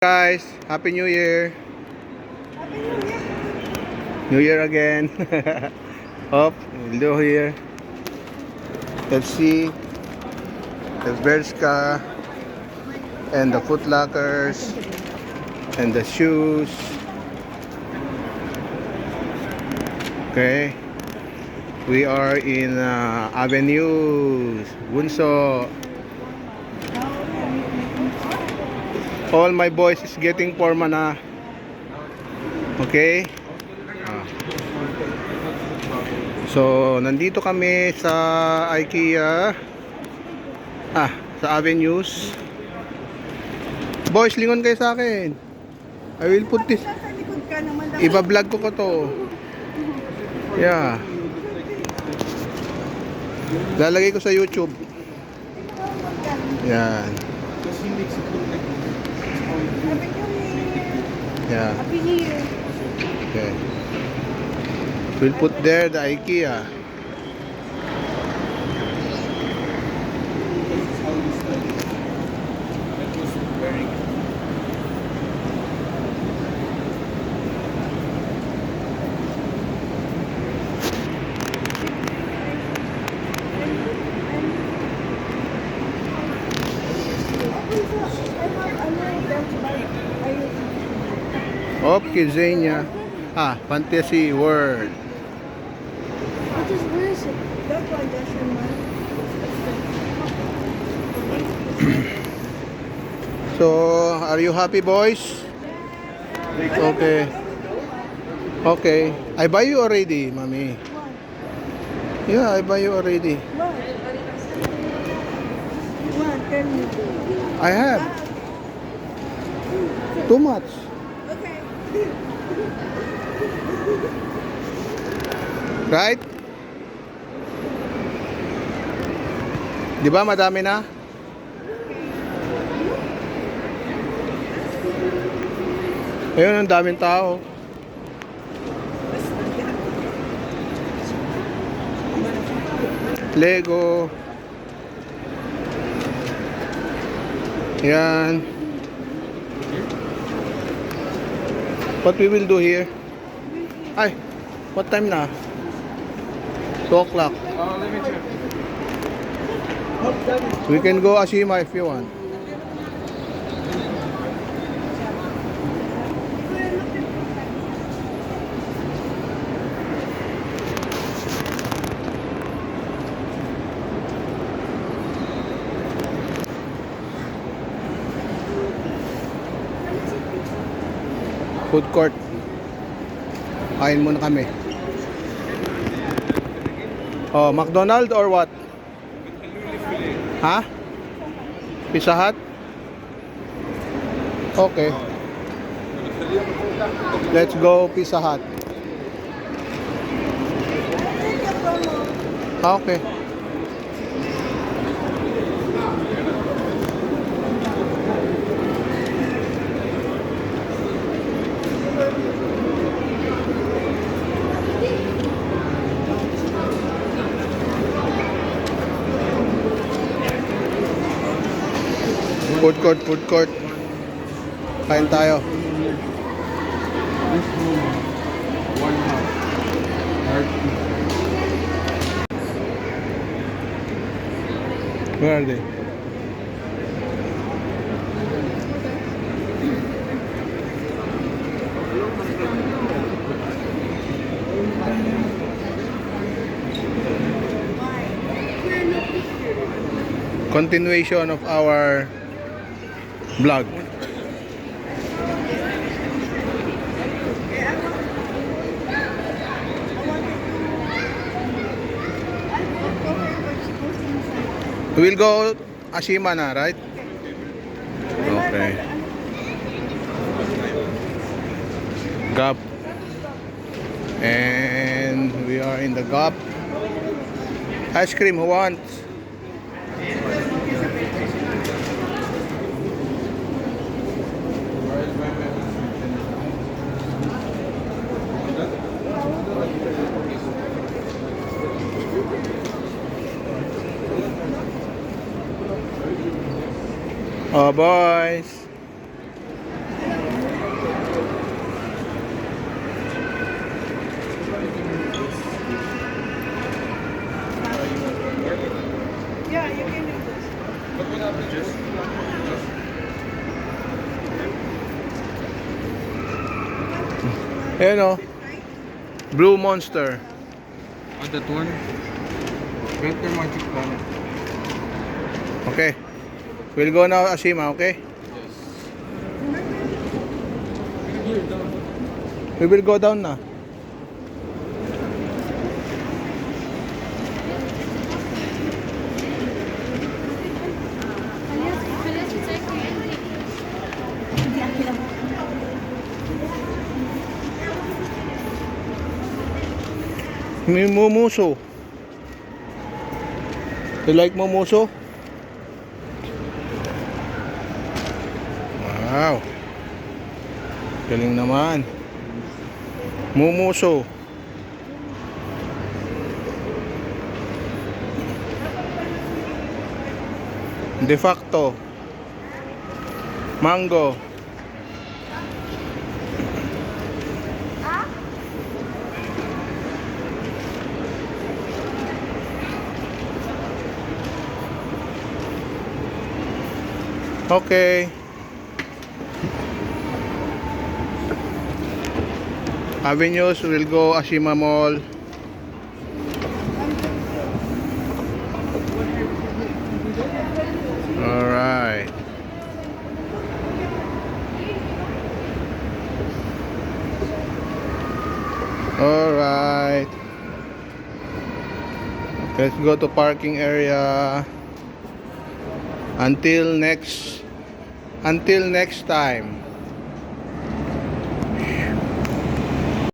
Guys, Happy New Year. New Year again. Up, we'll do here. Let's see. The Bershka and the Foot Lockers and the shoes. Okay. We are in Avenue Bunso. All my boys is getting forma na. Okay? So, nandito kami sa IKEA. Sa Avenues. Boys, lingon kayo sa akin. I will put this. Iba-vlog ko to. Yeah. Lalagay ko sa YouTube. Yan. Yeah. Okay. We'll put there the IKEA. Okay, Zenia. Fantasy World. Where is it? That one, that's your one. So, are you happy, boys? Okay. Okay. I buy you already, mommy. Yeah, I buy you already. One, tell me. I have. Too much. Okay. Right? Di ba madami na? Ayun, ang daming tao. Lego. Yan. What we will do here? Ay, what time na? 2 o'clock. Let me check. We can go Ashima if you want. Food court. Kain muna kami. Oh, McDonald's or what? Ha? Pizza Hut? Okay. Let's go Pizza Hut. Okay. Food court. Kain tayo. Where are they? Continuation of our vlog. We'll go Ashima na, right? Okay. Gap. And we are in the Gap. Ice cream, who wants? Oh, boys. Ayan o. Blue Monster. Oh, that one? Better Magic Planet. Okay. We'll go now, Ashima, okay? We will go down na. May mumuso. You like mumuso? Wow. Galing naman. Mumuso. De facto. Mango. Okay. Avenues will go Ashima Mall. Alright. Alright. Let's go to parking area. Until next time.